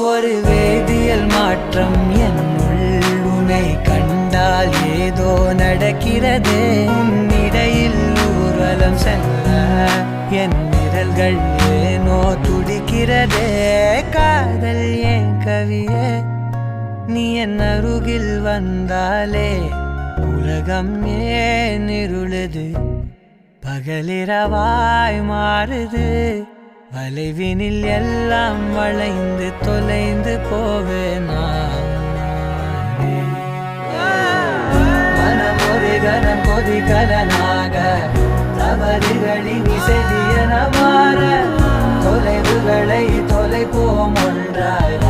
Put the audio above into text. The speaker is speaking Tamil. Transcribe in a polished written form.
ஒரு வேதியியல் மாற்றம் என்னுள் உன்னை கண்டால் ஏதோ நடக்கிறது. இடையில் ஊர்வலம் செல்ல என் விரல்கள் ஏனோ துடிக்கிறதே. காதல் ஏன் கவியே, நீ என் அருகில் வந்தாலே உலகம் ஏன் இருளுது, பகலிரவாய் மாறுது. வளைவினில் எல்லாம் வளைந்து தொலைந்து போவேனா. மனம் ஒரு கணம் கொதிகலனாக தவறுகளின் இசையன மாற தொலைவுகளை தொலைப்போம் ஒன்றாய்.